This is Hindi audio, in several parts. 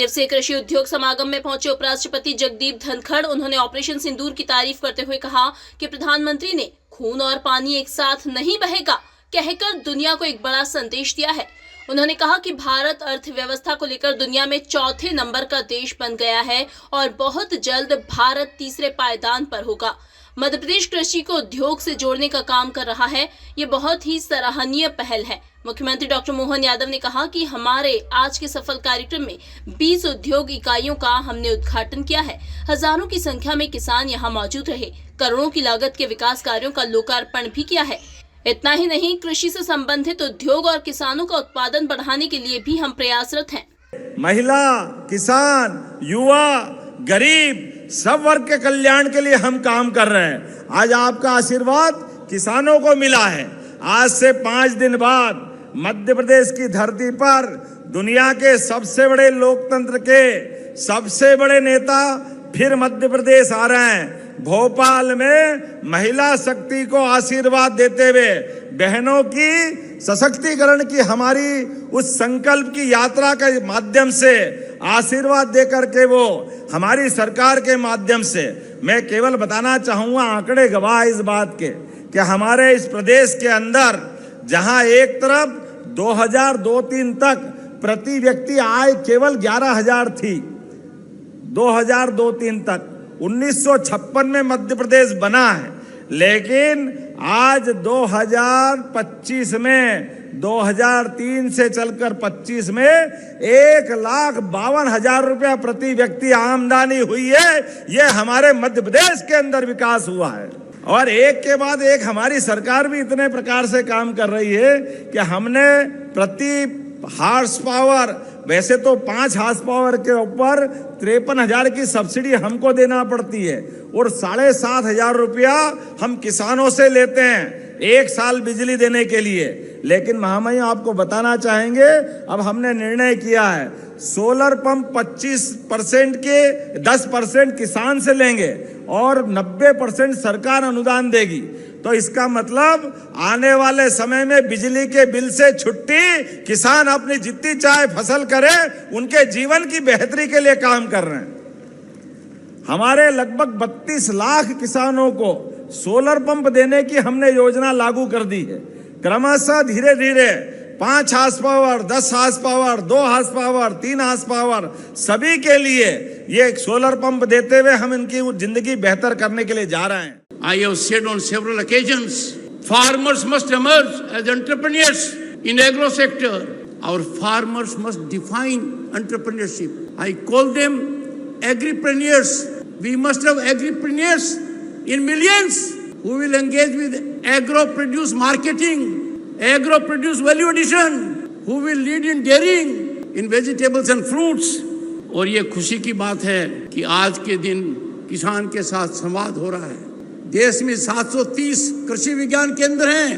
दिवसीय कृषि उद्योग समागम में पहुंचे उपराष्ट्रपति जगदीप धनखड़, उन्होंने ऑपरेशन सिंदूर की तारीफ करते हुए कहा कि प्रधानमंत्री ने खून और पानी एक साथ नहीं बहेगा कहकर दुनिया को एक बड़ा संदेश दिया है। उन्होंने कहा कि भारत अर्थव्यवस्था को लेकर दुनिया में चौथे नंबर का देश बन गया है और बहुत जल्द भारत तीसरे पायदान पर होगा। मध्य प्रदेश कृषि को उद्योग से जोड़ने का काम कर रहा है, ये बहुत ही सराहनीय पहल है। मुख्यमंत्री डॉक्टर मोहन यादव ने कहा कि हमारे आज के सफल कार्यक्रम में 20 उद्योग इकाइयों का हमने उद्घाटन किया है। हजारों की संख्या में किसान यहाँ मौजूद रहे। करोड़ों की लागत के विकास कार्यों का लोकार्पण भी किया है। इतना ही नहीं, कृषि से संबंधित उद्योग और किसानों का उत्पादन बढ़ाने के लिए भी हम प्रयासरत हैं। महिला, किसान, युवा, गरीब सब वर्ग के कल्याण के लिए हम काम कर रहे हैं। आज आपका आशीर्वाद किसानों को मिला है। आज से 5 दिन बाद मध्य प्रदेश की धरती पर दुनिया के सबसे बड़े लोकतंत्र के सबसे बड़े नेता फिर मध्य प्रदेश आ रहे हैं। भोपाल में महिला शक्ति को आशीर्वाद देते हुए बहनों की सशक्तिकरण की हमारी उस संकल्प की यात्रा के माध्यम से आशीर्वाद देकर के वो हमारी सरकार के माध्यम से, मैं केवल बताना चाहूँगा, आंकड़े गवाह इस बात के कि हमारे इस प्रदेश के अंदर जहां एक तरफ 2002-03 तक प्रति व्यक्ति आय केवल 11,000 थी, 2002-03 तक 1956 में मध्य प्रदेश बना है, लेकिन आज 2025 में 2003 से चलकर 25 में 1,52,000 रुपया प्रति व्यक्ति आमदनी हुई है। ये हमारे मध्य प्रदेश के अंदर विकास हुआ है और एक के बाद एक हमारी सरकार भी इतने प्रकार से काम कर रही है कि हमने प्रति हार्स पावर, वैसे तो 5 हार्स पावर के ऊपर 53,000 की सब्सिडी हमको देना पड़ती है और 7,500 रुपया हम किसानोन से लेते हैं 1 साल बिजली देने के लिए। लेकिन महामहिम आपको बताना चाहेंगे, अब हमने निर्णय किया है सोलर पंप 25% के 10% किसान से लेंगे और 90% सरकार अनुदान देगी। तो इसका मतलब आने वाले समय में बिजली के बिल से छुट्टी, किसान अपनी जितनी चाहे फसल करे, उनके जीवन की बेहतरी के लिए काम कर रहे हैं। हमारे लगभग 32 लाख किसानों को सोलर पंप देने की हमने योजना लागू कर दी है। क्रमशः धीरे धीरे 5 horse power, 10 horse power, 2 horse power, 3 horse power सभी के लिए ये सोलर पंप देते हुए हम इनकी जिंदगी बेहतर करने के लिए जा रहे हैं। I have said on several occasions, farmers must emerge as entrepreneurs in agro sector. Our farmers must define entrepreneurship. I call them agripreneurs. We must have agripreneurs in millions who will engage with agro-produce marketing, agro-produce value addition, who will lead in dairying, in vegetables and fruits. और ये खुशी की बात है कि आज के दिन किसान के साथ संवाद हो रहा है। देश में 730 कृषि विज्ञान केंद्र हैं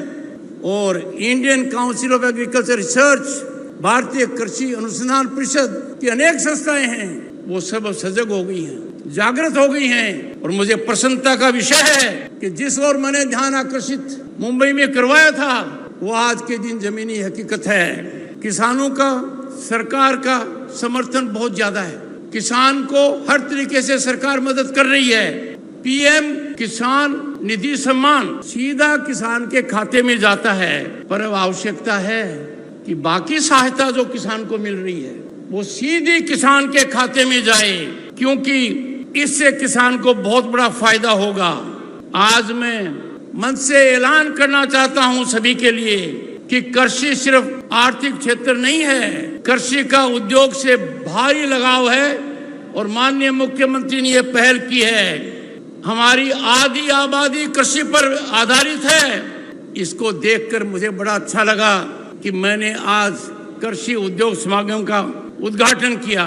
और Indian council of agriculture research, भारतीय कृषि अनुसंधान परिषद की अनेक संस्थाएं हैं, वो सब सजग हो गई हैं, जागृत हो गई हैं। और मुझे प्रसन्नता का विषय है कि जिस ओर मैंने ध्यान आकर्षित मुंबई में करवाया था, वो आज के दिन जमीनी हकीकत है। किसानों का, सरकार का समर्थन बहुत ज्यादा है। किसान को हर तरीके से सरकार मदद कर रही है। पीएम किसान निधि सम्मान सीधा किसान के खाते में जाता है, पर अब आवश्यकता है कि बाकी सहायता जो किसान को मिल रही है वो सीधी किसान के खाते में जाए, क्योंकि इससे किसान को बहुत बड़ा फायदा होगा। आज मैं मंच से ऐलान करना चाहता हूं सभी के लिए कि कृषि सिर्फ आर्थिक क्षेत्र नहीं है, कृषि का उद्योग से भारी लगाव है और माननीय मुख्यमंत्री ने यह पहल की है। हमारी आधी आबादी कृषि पर आधारित है। इसको देखकर मुझे बड़ा अच्छा लगा कि मैंने आज कृषि उद्योग समागम का उद्घाटन किया।